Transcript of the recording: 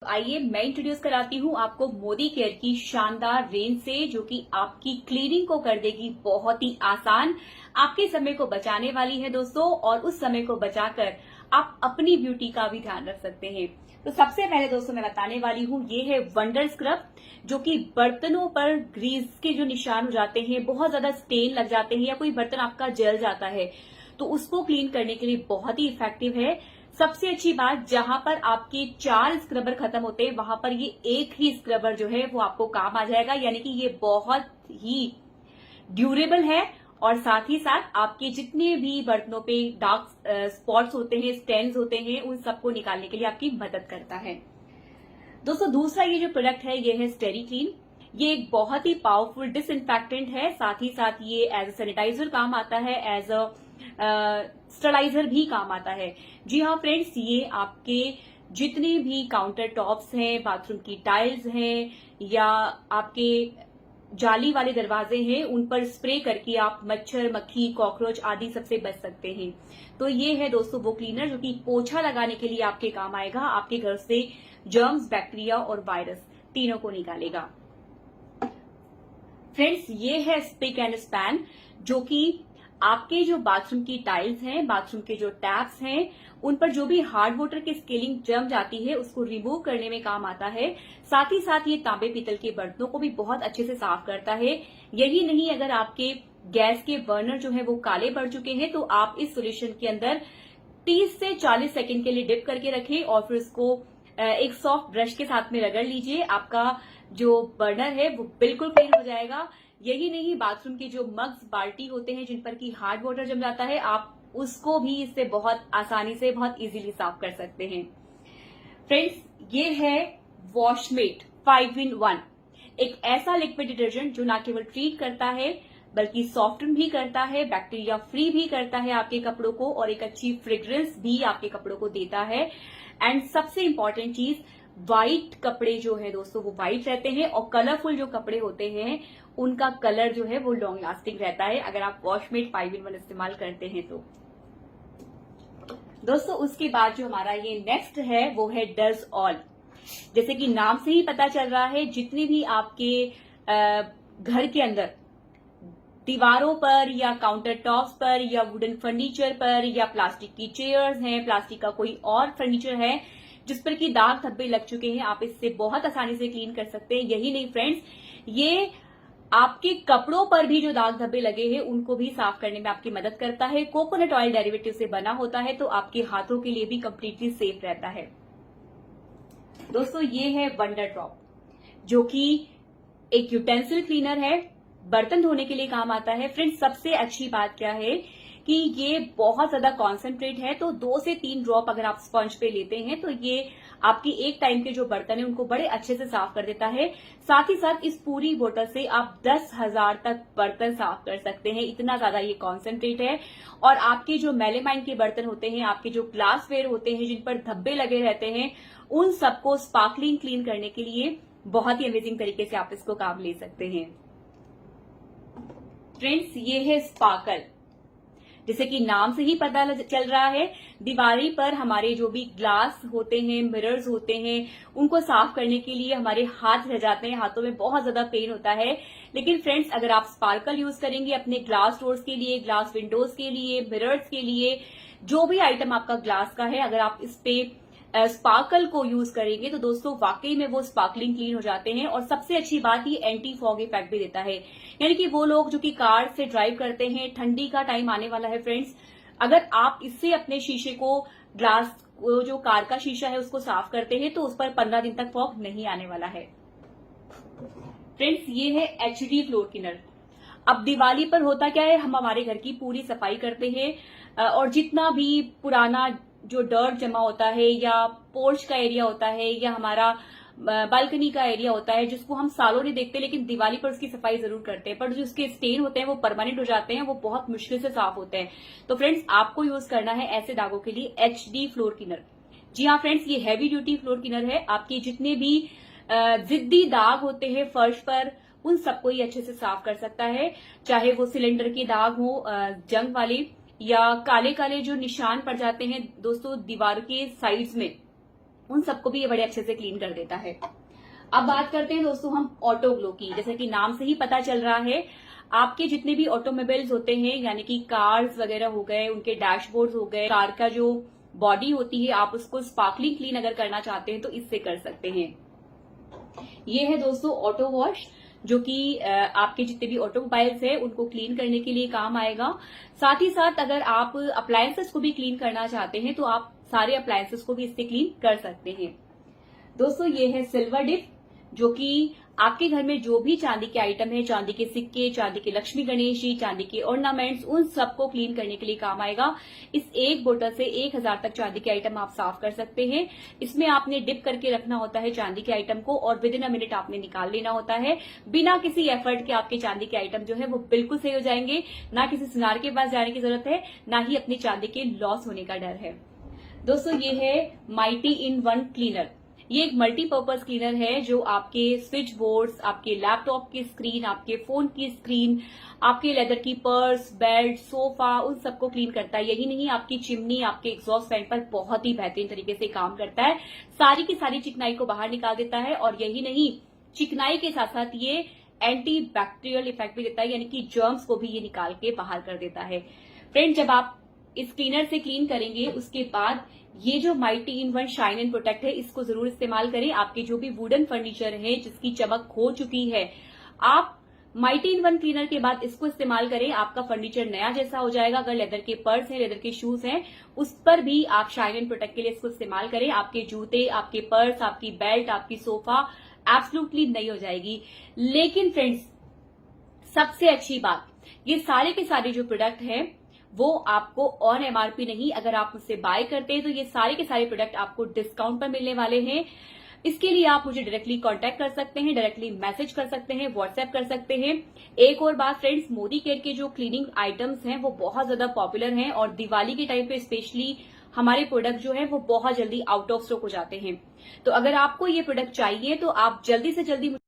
आइए मैं इंट्रोड्यूस कराती हूँ आपको मोदी केयर की शानदार रेंज से, जो कि आपकी क्लीनिंग को कर देगी बहुत ही आसान, आपके समय को बचाने वाली है दोस्तों। और उस समय को बचाकर आप अपनी ब्यूटी का भी ध्यान रख सकते हैं। तो सबसे पहले दोस्तों मैं बताने वाली हूँ, ये है वंडर स्क्रब, जो कि बर्तनों पर ग्रीस के जो निशान हो जाते हैं, बहुत ज्यादा स्टेन लग जाते हैं या कोई बर्तन आपका जल जाता है, तो उसको क्लीन करने के लिए बहुत ही इफेक्टिव है। सबसे अच्छी बात, जहां पर आपके 4 स्क्रबर खत्म होते हैं वहां पर ये एक ही स्क्रबर जो है वो आपको काम आ जाएगा, यानी कि ये बहुत ही ड्यूरेबल है। और साथ ही साथ आपके जितने भी बर्तनों पे डार्क स्पॉट्स होते हैं, स्टेन्स होते हैं, उन सबको निकालने के लिए आपकी मदद करता है। दोस्तों दूसरा ये जो प्रोडक्ट है ये है स्टेरी क्लीन। ये एक बहुत ही पावरफुल डिसइंफेक्टेंट है, साथ ही साथ ये एज अ सैनिटाइजर काम आता है, एज अ स्टरलाइजर भी काम आता है। जी हाँ फ्रेंड्स, ये आपके जितने भी काउंटर टॉप्स हैं, बाथरूम की टाइल्स हैं या आपके जाली वाले दरवाजे हैं, उन पर स्प्रे करके आप मच्छर, मक्खी, कॉकरोच आदि सबसे बच सकते हैं। तो ये है दोस्तों वो क्लीनर जो कि पोछा लगाने के लिए आपके काम आएगा, आपके घर से जर्म्स, बैक्टीरिया और वायरस तीनों को निकालेगा। फ्रेंड्स ये है स्पिक एंड स्पैन, जो कि आपके जो बाथरूम की टाइल्स हैं, बाथरूम के जो टैप्स हैं, उन पर जो भी हार्ड वाटर की स्केलिंग जम जाती है उसको रिमूव करने में काम आता है। साथ ही साथ ये तांबे पीतल के बर्तनों को भी बहुत अच्छे से साफ करता है। यही नहीं, अगर आपके गैस के बर्नर जो है वो काले पड़ चुके हैं तो आप इस सोल्यूशन के अंदर 30 से 40 सेकेंड के लिए डिप करके रखें और फिर उसको एक सॉफ्ट ब्रश के साथ में रगड़ लीजिए। आपका जो बर्नर है वो बिल्कुल क्लीन हो जाएगा। यही नहीं, बाथरूम के जो मग्स, बाल्टी होते हैं जिन पर की हार्ड वाटर जम जाता है, आप उसको भी इससे बहुत आसानी से, बहुत इजीली साफ कर सकते हैं। फ्रेंड्स ये है वॉशमेट 5 in 1, एक ऐसा लिक्विड डिटर्जेंट जो न केवल ट्रीट करता है बल्कि सॉफ्टन भी करता है, बैक्टीरिया फ्री भी करता है आपके कपड़ों को, और एक अच्छी फ्रेग्रेंस भी आपके कपड़ों को देता है। एंड सबसे इंपॉर्टेंट चीज, व्हाइट कपड़े जो है दोस्तों वो व्हाइट रहते हैं, और कलरफुल जो कपड़े होते हैं उनका कलर जो है वो लॉन्ग लास्टिंग रहता है अगर आप वॉशमेट 5 in 1 इस्तेमाल करते हैं तो। दोस्तों उसके बाद जो हमारा ये नेक्स्ट है वो है डज ऑल। जैसे कि नाम से ही पता चल रहा है, जितने भी आपके घर के अंदर दीवारों पर या काउंटर टॉप्स पर या वुडन फर्नीचर पर या प्लास्टिक की चेयर्स हैं, प्लास्टिक का कोई और फर्नीचर है जिस पर कि दाग धब्बे लग चुके हैं, आप इससे बहुत आसानी से क्लीन कर सकते हैं। यही नहीं फ्रेंड्स, ये आपके कपड़ों पर भी जो दाग धब्बे लगे हैं उनको भी साफ करने में आपकी मदद करता है। कोकोनट ऑयल डेरिवेटिव से बना होता है, तो आपके हाथों के लिए भी कंप्लीटली सेफ रहता है। दोस्तों ये है वंडर ड्रॉप, जो कि एक यूटेंसिल क्लीनर है, बर्तन धोने के लिए काम आता है। फ्रेंड्स सबसे अच्छी बात क्या है कि ये बहुत ज्यादा कॉन्सेंट्रेट है, तो 2 से 3 ड्रॉप अगर आप स्पंज पे लेते हैं तो ये आपकी एक टाइम के जो बर्तन है उनको बड़े अच्छे से साफ कर देता है। साथ ही साथ इस पूरी बोतल से आप 10,000 तक बर्तन साफ कर सकते हैं, इतना ज्यादा ये कॉन्सेंट्रेट है। और आपके जो मेलेमाइन के बर्तन होते हैं, आपके जो ग्लासवेयर होते हैं जिन पर धब्बे लगे रहते हैं, उन सबको स्पार्कलिंग क्लीन करने के लिए बहुत ही अमेजिंग तरीके से आप इसको काम ले सकते हैं। फ्रेंड्स ये है स्पार्कल, जैसे कि नाम से ही पता चल रहा है, दीवारी पर हमारे जो भी ग्लास होते हैं, मिरर्स होते हैं, उनको साफ करने के लिए हमारे हाथ रह जाते हैं, हाथों में बहुत ज्यादा पेन होता है। लेकिन फ्रेंड्स अगर आप स्पार्कल यूज करेंगे अपने ग्लास डोर्स के लिए, ग्लास विंडोज के लिए, मिरर्स के लिए, जो भी आइटम आपका ग्लास का है, अगर आप इस पे स्पार्कल को यूज करेंगे तो दोस्तों वाकई में वो स्पार्कलिंग क्लीन हो जाते हैं। और सबसे अच्छी बात, ये एंटी फॉग इफेक्ट भी देता है, यानी कि वो लोग जो कि कार से ड्राइव करते हैं, ठंडी का टाइम आने वाला है फ्रेंड्स, अगर आप इससे अपने शीशे को, ग्लास जो कार का शीशा है उसको साफ करते हैं तो उस पर 15 दिन तक फॉग नहीं आने वाला है। फ्रेंड्स ये है एचडी फ्लोर क्लीनर। अब दिवाली पर होता क्या है, हम हमारे घर की पूरी सफाई करते हैं और जितना भी पुराना जो डर्ट जमा होता है या पोर्च का एरिया होता है या हमारा बालकनी का एरिया होता है, जिसको हम सालों नहीं देखते लेकिन दिवाली पर उसकी सफाई जरूर करते हैं, पर जो उसके स्टेन होते हैं वो परमानेंट हो जाते हैं, वो बहुत मुश्किल से साफ होते हैं। तो फ्रेंड्स आपको यूज करना है ऐसे दागों के लिए एचडी फ्लोर क्लीनर। जी हाँ फ्रेंड्स, ये हैवी ड्यूटी फ्लोर क्लीनर है। आपके जितने भी जिद्दी दाग होते हैं फर्श पर, उन सबको ये अच्छे से साफ कर सकता है, चाहे वो सिलेंडर के दाग हो जंग वाले, या काले काले जो निशान पड़ जाते हैं दोस्तों दीवार के साइड्स में, उन सबको भी ये बड़े अच्छे से क्लीन कर देता है। अब बात करते हैं दोस्तों हम ऑटो ग्लो की। जैसे कि नाम से ही पता चल रहा है, आपके जितने भी ऑटोमोबाइल्स होते हैं, यानी कि कार्स वगैरह हो गए, उनके डैशबोर्ड हो गए, कार का जो बॉडी होती है, आप उसको स्पार्कलिंग क्लीन अगर करना चाहते हैं तो इससे कर सकते हैं। ये है दोस्तों ऑटो वॉश, जो कि आपके जितने भी ऑटोमोबाइल्स है उनको क्लीन करने के लिए काम आएगा। साथ ही साथ अगर आप अप्लायंसेस को भी क्लीन करना चाहते हैं तो आप सारे अप्लायंसेस को भी इससे क्लीन कर सकते हैं। दोस्तों ये है सिल्वर डिप, जो कि आपके घर में जो भी चांदी के आइटम है, चांदी के सिक्के, चांदी के लक्ष्मी गणेश जी, चांदी के ऑर्नामेंट्स, उन सबको क्लीन करने के लिए काम आएगा। इस एक बोतल से 1000 तक चांदी के आइटम आप साफ कर सकते हैं। इसमें आपने डिप करके रखना होता है चांदी के आइटम को, और विद इन अ मिनट आपने निकाल लेना होता है। बिना किसी एफर्ट के आपके चांदी के आइटम जो है वो बिल्कुल सही हो जाएंगे। ना किसी सुनार के पास जाने की जरूरत है, ना ही अपनी चांदी के लॉस होने का डर है। दोस्तों ये है माइटी इन वन क्लीनर। ये एक मल्टीपर्पज क्लीनर है जो आपके स्विच बोर्ड्स, आपके लैपटॉप की स्क्रीन, आपके फोन की स्क्रीन, आपके लेदर की पर्स, बेल्ट, सोफा, उन सबको क्लीन करता है। यही नहीं, आपकी चिमनी, आपके एग्जॉस्ट फैन पर बहुत ही बेहतरीन तरीके से काम करता है। सारी की सारी चिकनाई को बाहर निकाल देता है। और यही नहीं, चिकनाई के साथ साथ ये एंटी बैक्टीरियल इफेक्ट भी देता है, यानी कि जर्म्स को भी ये निकाल के बाहर कर देता है। फ्रेंड, जब आप इस क्लीनर से क्लीन करेंगे उसके बाद ये जो mighty in one shine and protect है, इसको जरूर इस्तेमाल करें। आपके जो भी वुडन फर्नीचर है जिसकी चमक खो चुकी है, आप माइटी इन वन क्लीनर के बाद इसको इस्तेमाल करें, आपका फर्नीचर नया जैसा हो जाएगा। अगर लेदर के पर्स हैं, लेदर के शूज हैं, उस पर भी आप शाइन एंड प्रोटेक्ट के लिए इसको इस्तेमाल करें। आपके जूते, आपके पर्स, आपकी बेल्ट, आपकी सोफा एब्सोल्युटली नई हो जाएगी। लेकिन फ्रेंड्स, सबसे अच्छी बात, ये सारे के सारे जो प्रोडक्ट हैं वो आपको ऑन एमआरपी नहीं, अगर आप मुझसे बाय करते हैं तो ये सारे के सारे प्रोडक्ट आपको डिस्काउंट पर मिलने वाले हैं। इसके लिए आप मुझे डायरेक्टली कांटेक्ट कर सकते हैं, डायरेक्टली मैसेज कर सकते हैं, व्हाट्सएप कर सकते हैं। एक और बात फ्रेंड्स, मोदी केयर के जो क्लीनिंग आइटम्स हैं वो बहुत ज्यादा पॉपुलर हैं, और दिवाली के टाइम पे स्पेशली हमारे प्रोडक्ट जो है वो बहुत जल्दी आउट ऑफ स्टॉक हो जाते हैं। तो अगर आपको ये प्रोडक्ट चाहिए तो आप जल्दी से जल्दी